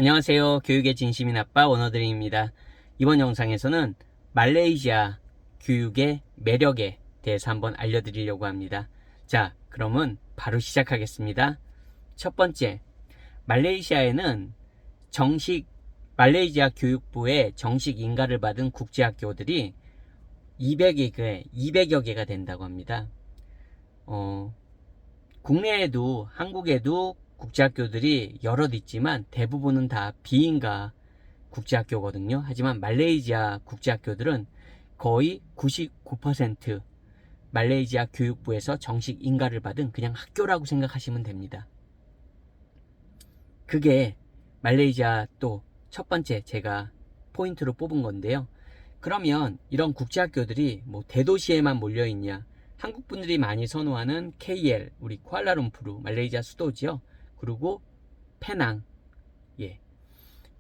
안녕하세요. 교육의 진심인 아빠 원어드림입니다. 이번 영상에서는 말레이시아 교육의 매력에 대해서 한번 알려드리려고 합니다. 자, 그러면 바로 시작하겠습니다. 첫 번째, 말레이시아에는 말레이시아 교육부의 정식 인가를 받은 국제학교들이 200여 개가 된다고 합니다. 국내에도 한국에도 국제학교들이 여럿 있지만 대부분은 다 비인가 국제학교거든요. 하지만 말레이시아 국제학교들은 거의 99% 말레이시아 교육부에서 정식 인가를 받은 그냥 학교라고 생각하시면 됩니다. 그게 말레이시아 또 첫 번째 제가 포인트로 뽑은 건데요. 그러면 이런 국제학교들이 뭐 대도시에만 몰려 있냐? 한국 분들이 많이 선호하는 KL, 우리 쿠알라룸푸르, 말레이시아 수도지요. 그리고 페낭,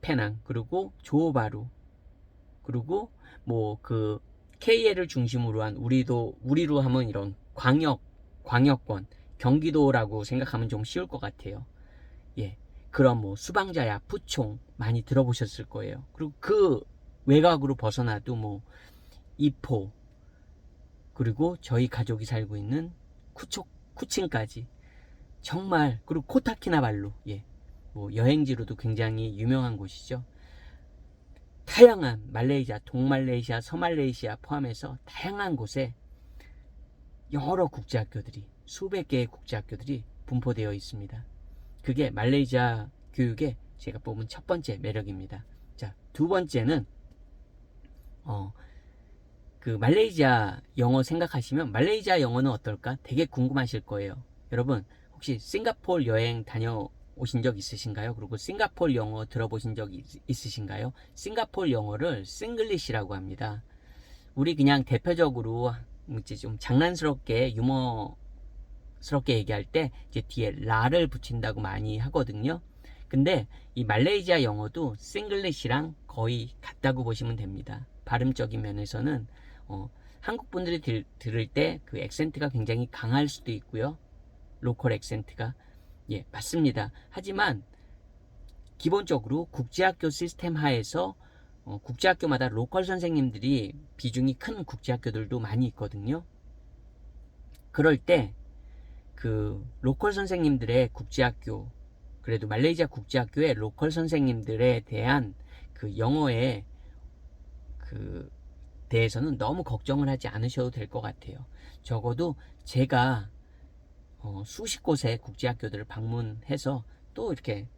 페낭, 그리고 조호바루, 그리고 뭐 그 KL을 중심으로 한 우리로 하면 이런 광역권, 경기도라고 생각하면 좀 쉬울 것 같아요. 그런 뭐 수방자야, 푸총 많이 들어보셨을 거예요. 그리고 그 외곽으로 벗어나도 뭐 이포, 그리고 저희 가족이 살고 있는 쿠칭까지 정말, 그리고 코타키나발루, 뭐 여행지로도 굉장히 유명한 곳이죠. 다양한 말레이시아, 동말레이시아, 서말레이시아 포함해서 다양한 곳에 여러 국제학교들이, 수백 개의 국제학교들이 분포되어 있습니다. 그게 말레이시아 교육의 제가 뽑은 첫 번째 매력입니다. 자, 두 번째는 그 말레이시아 영어 생각하시면 말레이시아 영어는 어떨까? 되게 궁금하실 거예요. 여러분 혹시 싱가포르 여행 다녀오신 적 있으신가요? 그리고 싱가포르 영어 들어보신 적 있으신가요? 싱가포르 영어를 싱글리시라고 합니다. 우리 그냥 대표적으로 좀 장난스럽게 유머스럽게 얘기할 때 이제 뒤에 라를 붙인다고 많이 하거든요. 근데 이 말레이시아 영어도 싱글리시랑 거의 같다고 보시면 됩니다. 발음적인 면에서는 한국 분들이 들을 때 그 액센트가 굉장히 강할 수도 있고요. 로컬 액센트가 맞습니다. 하지만 기본적으로 국제학교 시스템 하에서 국제학교마다 로컬 선생님들이 비중이 큰 국제학교들도 많이 있거든요. 그럴 때 그 로컬 선생님들의 국제학교, 그래도 말레이시아 국제학교의 로컬 선생님들에 대한 그 영어에 그 대해서는 너무 걱정을 하지 않으셔도 될 것 같아요. 적어도 제가 수십 곳의 국제학교들을 방문해서 또 이렇게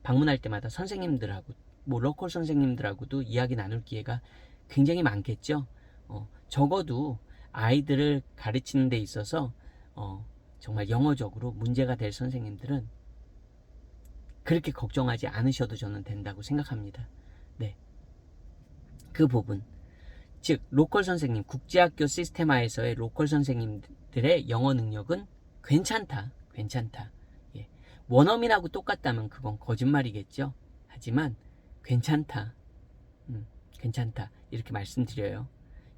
방문할 때마다 선생님들하고 뭐 로컬 선생님들하고도 이야기 나눌 기회가 굉장히 많겠죠. 적어도 아이들을 가르치는 데 있어서 정말 영어적으로 문제가 될 선생님들은 그렇게 걱정하지 않으셔도 저는 된다고 생각합니다. 네, 그 부분, 즉 로컬 선생님, 국제학교 시스템 하에서의 로컬 선생님들의 영어 능력은 괜찮다. 원어민하고 똑같다면 그건 거짓말이겠죠. 하지만 괜찮다. 괜찮다. 이렇게 말씀드려요.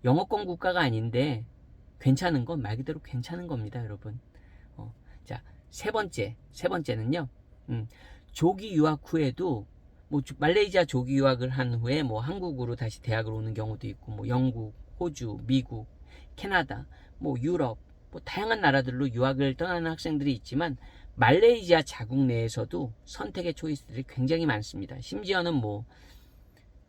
영어권 국가가 아닌데 괜찮은 건 말 그대로 괜찮은 겁니다, 여러분. 자, 세 번째는요. 조기 유학 후에도 뭐 말레이시아 조기 유학을 한 후에 뭐 한국으로 다시 대학을 오는 경우도 있고, 뭐 영국, 호주, 미국, 캐나다, 뭐 유럽, 뭐 다양한 나라들로 유학을 떠나는 학생들이 있지만 말레이시아 자국 내에서도 선택의 초이스들이 굉장히 많습니다. 심지어는 뭐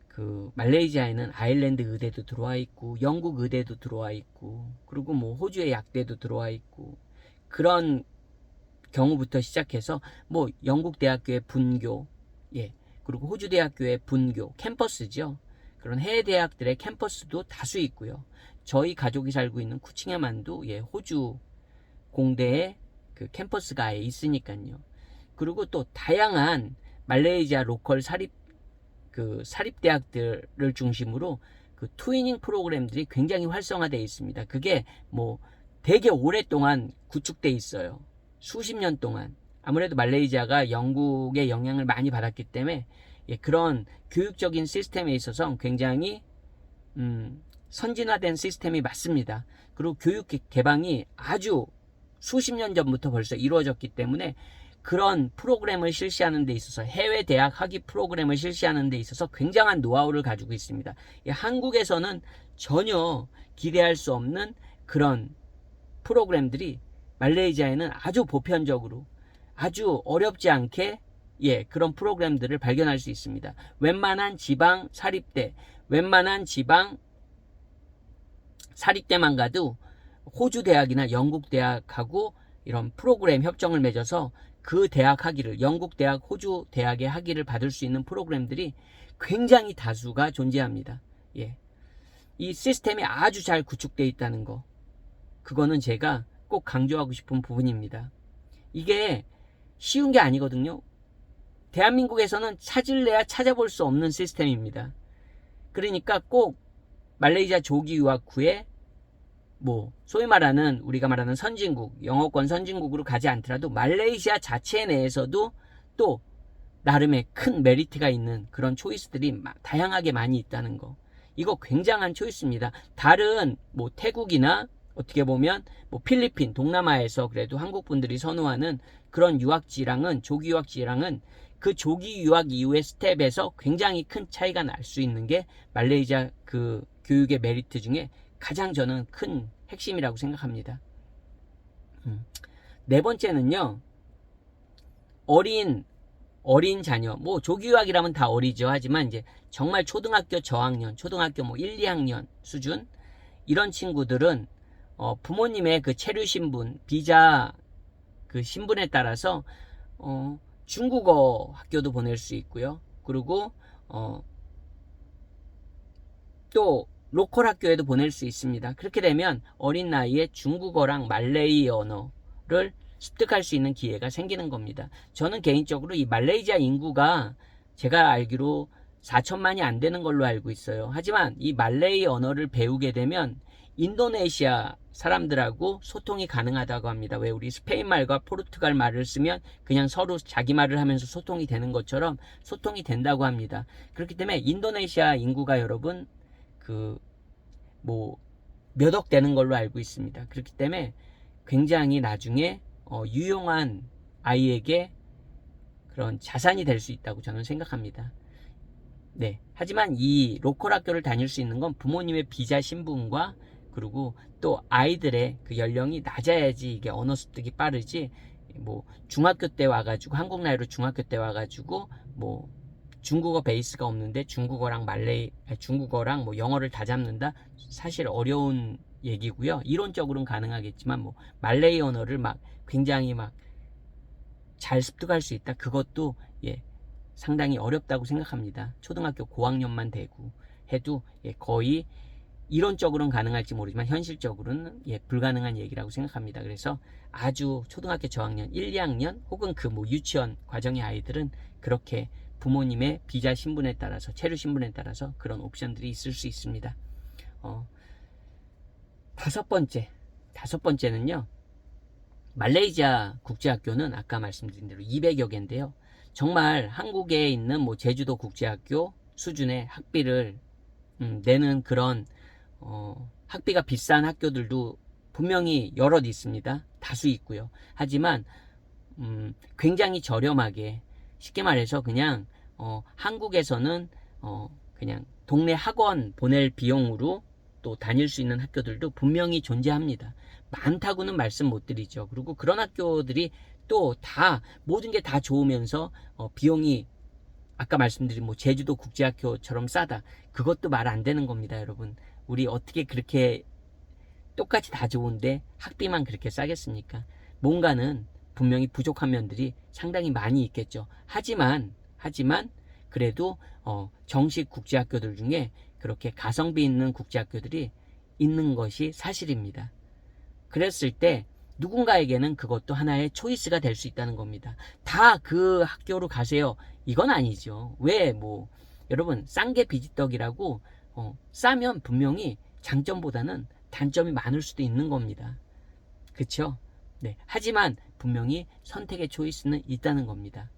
그 말레이시아에는 아일랜드 의대도 들어와 있고, 영국 의대도 들어와 있고, 그리고 뭐 호주의 약대도 들어와 있고, 그런 경우부터 시작해서 뭐 영국 대학교의 분교, 그리고 호주 대학교의 분교, 캠퍼스죠. 그런 해외 대학들의 캠퍼스도 다수 있고요. 저희 가족이 살고 있는 쿠칭야만도 호주 공대의 그 캠퍼스가 아예 있으니까요. 그리고 또 다양한 말레이시아 로컬 사립대학들을 중심으로 그 트위닝 프로그램들이 굉장히 활성화되어 있습니다. 그게 뭐 되게 오랫동안 구축되어 있어요. 수십 년 동안. 아무래도 말레이시아가 영국의 영향을 많이 받았기 때문에 그런 교육적인 시스템에 있어서 굉장히 선진화된 시스템이 맞습니다. 그리고 교육 개방이 아주 수십 년 전부터 벌써 이루어졌기 때문에 그런 프로그램을 실시하는 데 있어서 해외 대학 학위 프로그램을 실시하는 데 있어서 굉장한 노하우를 가지고 있습니다. 한국에서는 전혀 기대할 수 없는 그런 프로그램들이 말레이시아에는 아주 보편적으로 아주 어렵지 않게 그런 프로그램들을 발견할 수 있습니다. 웬만한 지방 사립대만 가도 호주 대학이나 영국 대학하고 이런 프로그램 협정을 맺어서 그 대학 학위를 영국 대학, 호주 대학의 학위를 받을 수 있는 프로그램들이 굉장히 다수가 존재합니다. 이 시스템이 아주 잘 구축되어 있다는 거, 그거는 제가 꼭 강조하고 싶은 부분입니다. 이게 쉬운 게 아니거든요. 대한민국에서는 찾을래야 찾아볼 수 없는 시스템입니다. 그러니까 꼭 말레이시아 조기 유학 후에 소위 말하는 우리가 말하는 선진국, 영어권 선진국으로 가지 않더라도 말레이시아 자체 내에서도 또 나름의 큰 메리트가 있는 그런 초이스들이 다양하게 많이 있다는 거, 이거 굉장한 초이스입니다. 다른 태국이나 어떻게 보면 필리핀, 동남아에서 그래도 한국 분들이 선호하는 그런 유학지랑은, 조기 유학지랑은 그 조기 유학 이후의 스텝에서 굉장히 큰 차이가 날 수 있는 게 말레이시아 그 교육의 메리트 중에 가장 저는 큰 핵심이라고 생각합니다. 네 번째는요, 어린 자녀, 조기 유학이라면 다 어리죠. 하지만 이제 정말 초등학교 저학년, 초등학교 1, 2학년 수준, 이런 친구들은 부모님의 그 체류 신분, 비자 그 신분에 따라서 중국어 학교도 보낼 수 있고요. 그리고 또 로컬 학교에도 보낼 수 있습니다. 그렇게 되면 어린 나이에 중국어랑 말레이 언어를 습득할 수 있는 기회가 생기는 겁니다. 저는 개인적으로 이 말레이시아 인구가 제가 알기로 4천만이 안 되는 걸로 알고 있어요. 하지만 이 말레이 언어를 배우게 되면 인도네시아 사람들하고 소통이 가능하다고 합니다. 왜 우리 스페인 말과 포르투갈 말을 쓰면 그냥 서로 자기 말을 하면서 소통이 되는 것처럼 소통이 된다고 합니다. 그렇기 때문에 인도네시아 인구가 여러분 몇 억 되는 걸로 알고 있습니다. 그렇기 때문에 굉장히 나중에 유용한 아이에게 그런 자산이 될 수 있다고 저는 생각합니다. 네. 하지만 이 로컬 학교를 다닐 수 있는 건 부모님의 비자 신분과 그리고 또 아이들의 그 연령이 낮아야지 이게 언어 습득이 빠르지, 중학교 때 와가지고, 한국 나이로 중학교 때 와가지고 중국어 베이스가 없는데 중국어랑 영어를 다 잡는다? 사실 어려운 얘기고요. 이론적으로는 가능하겠지만 말레이 언어를 굉장히 잘 습득할 수 있다? 그것도 상당히 어렵다고 생각합니다. 초등학교 고학년만 되고 해도 거의 이론적으로는 가능할지 모르지만 현실적으로는 불가능한 얘기라고 생각합니다. 그래서 아주 초등학교 저학년 1, 2학년 혹은 그 유치원 과정의 아이들은 그렇게 부모님의 비자 신분에 따라서, 체류 신분에 따라서 그런 옵션들이 있을 수 있습니다. 다섯 번째는요, 말레이시아 국제학교는 아까 말씀드린 대로 200여 개인데요. 정말 한국에 있는 제주도 국제학교 수준의 학비를 내는 그런 학비가 비싼 학교들도 분명히 여럿 있습니다. 다수 있고요. 하지만 굉장히 저렴하게, 쉽게 말해서 그냥 한국에서는 그냥 동네 학원 보낼 비용으로 또 다닐 수 있는 학교들도 분명히 존재합니다. 많다고는 말씀 못 드리죠. 그리고 그런 학교들이 또 다 모든 게 다 좋으면서 비용이 아까 말씀드린 제주도 국제학교처럼 싸다, 그것도 말 안 되는 겁니다. 여러분, 우리 어떻게 그렇게 똑같이 다 좋은데 학비만 그렇게 싸겠습니까? 뭔가는 분명히 부족한 면들이 상당히 많이 있겠죠. 하지만 그래도 정식 국제학교들 중에 그렇게 가성비 있는 국제학교들이 있는 것이 사실입니다. 그랬을 때 누군가에게는 그것도 하나의 초이스가 될 수 있다는 겁니다. 다 그 학교로 가세요, 이건 아니죠. 왜 여러분, 싼 게 비지떡이라고, 싸면 분명히 장점보다는 단점이 많을 수도 있는 겁니다. 그쵸? 네. 하지만 분명히 선택의 초이스는 있다는 겁니다.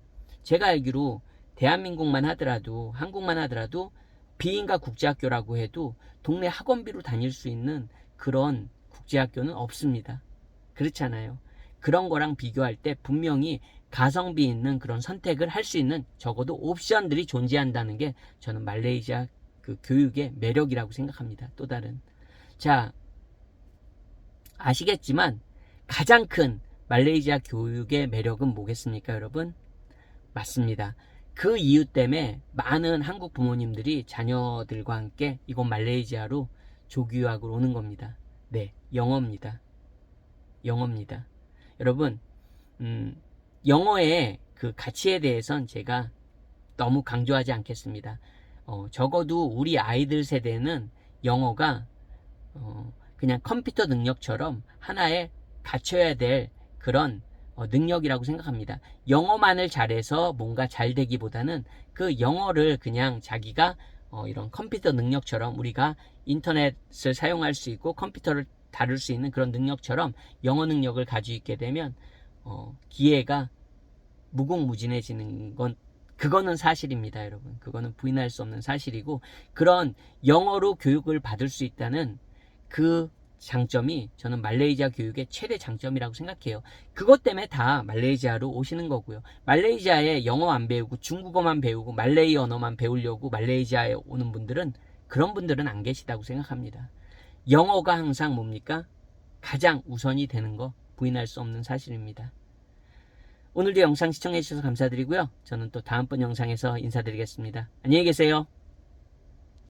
제가 알기로 대한민국만 하더라도, 한국만 하더라도 비인가 국제학교라고 해도 동네 학원비로 다닐 수 있는 그런 국제학교는 없습니다. 그렇잖아요. 그런 거랑 비교할 때 분명히 가성비 있는 그런 선택을 할 수 있는 적어도 옵션들이 존재한다는 게 저는 말레이시아 그 교육의 매력이라고 생각합니다. 또 다른. 자, 아시겠지만 가장 큰 말레이시아 교육의 매력은 뭐겠습니까, 여러분? 맞습니다. 그 이유 때문에 많은 한국 부모님들이 자녀들과 함께 이곳 말레이시아로 조교유학을 오는 겁니다. 네, 영어입니다. 영어입니다. 여러분, 영어의 그 가치에 대해선 제가 너무 강조하지 않겠습니다. 적어도 우리 아이들 세대는 영어가 그냥 컴퓨터 능력처럼 하나의 갖춰야 될 그런 능력이라고 생각합니다. 영어만을 잘해서 뭔가 잘 되기보다는 그 영어를 그냥 자기가 이런 컴퓨터 능력처럼 우리가 인터넷을 사용할 수 있고 컴퓨터를 다룰 수 있는 그런 능력처럼 영어 능력을 가지고 있게 되면 기회가 무궁무진해지는 건 그거는 사실입니다, 여러분. 그거는 부인할 수 없는 사실이고 그런 영어로 교육을 받을 수 있다는 그 장점이 저는 말레이시아 교육의 최대 장점이라고 생각해요. 그것 때문에 다 말레이시아로 오시는 거고요. 말레이시아에 영어 안 배우고 중국어만 배우고 말레이 언어만 배우려고 말레이시아에 오는 분들은 그런 분들은 안 계시다고 생각합니다. 영어가 항상 뭡니까? 가장 우선이 되는 거 부인할 수 없는 사실입니다. 오늘도 영상 시청해 주셔서 감사드리고요. 저는 또 다음번 영상에서 인사드리겠습니다. 안녕히 계세요.